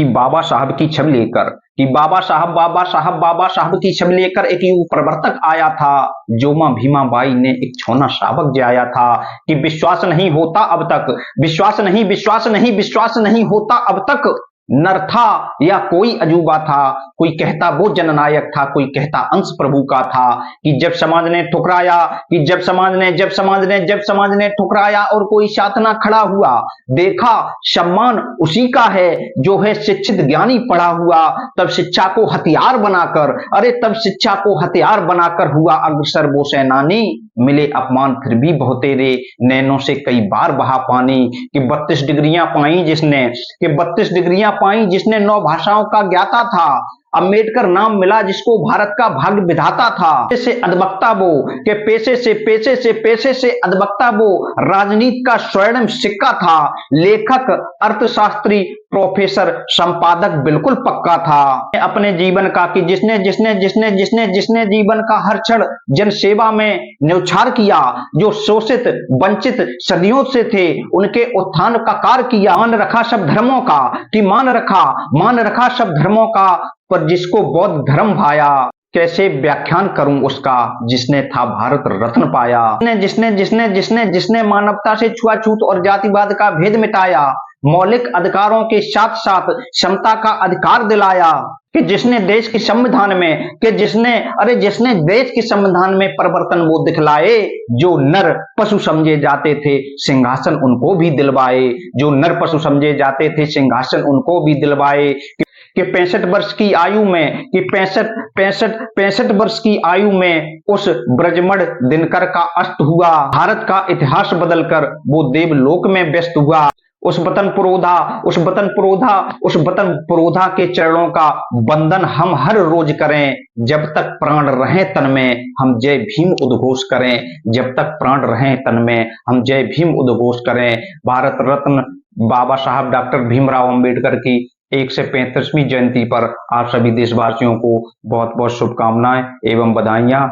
कि बाबा साहब की छवि लेकर बाबा साहब की छवि लेकर एक युग प्रवर्तक आया था, जो मां भीमा बाई ने एक छौना शावक जाया था। कि विश्वास नहीं होता अब तक, विश्वास नहीं होता अब तक, नर था या कोई अजूबा था। कोई कहता वो जननायक था, कोई कहता अंश प्रभु का था। कि जब समाज ने ठुकराया, जब समाज ने ठुकराया और कोई साथ ना खड़ा हुआ, देखा सम्मान उसी का है जो है शिक्षित ज्ञानी पढ़ा हुआ। तब शिक्षा को हथियार बनाकर हुआ अग्रसर वो सेनानी। मिले अपमान फिर भी बहुतेरे, नैनों से कई बार बहा पानी। कि 32 डिग्रियां पाई जिसने 9 भाषाओं का ज्ञाता था। अम्बेडकर नाम मिला जिसको भारत का भाग्य विधाता था। पेशे से अधवक्ता वो राजनीति का स्वर्ण सिक्का था। लेखक, अर्थशास्त्री, प्रोफेसर, संपादक बिल्कुल पक्का था। अपने जीवन का कि जिसने जीवन का हर क्षण जनसेवा में न्यौछावर किया। जो शोषित वंचित सदियों से थे उनके उत्थान का कार्य किया। मान रखा सब धर्मों का, कि मान रखा सब धर्मों का, पर जिसको बौद्ध धर्म भाया। कैसे व्याख्यान करूं उसका जिसने था भारत रत्न पाया। जिसने मानवता से छुआछूत और जातिवाद का भेद मिटाया। मौलिक अधिकारों के साथ साथ समता का अधिकार दिलाया। कि जिसने देश के संविधान में परिवर्तन वो दिखलाए। जो नर पशु समझे जाते थे सिंहासन उनको भी दिलवाए। कि 65 वर्ष की आयु में, कि 65 वर्ष की आयु में उस ब्रजमण दिनकर का अस्त हुआ। भारत का इतिहास बदलकर वो देवलोक में व्यस्त हुआ। उस वतन पुरोधा के चरणों का वंदन हम हर रोज करें। जब तक प्राण रहें तन में हम जय भीम उद्घोष करें। भारत रत्न बाबा साहब डॉक्टर भीमराव अंबेडकर की 135वीं जयंती पर आप सभी देशवासियों को बहुत बहुत शुभकामनाएं एवं बधाइयां।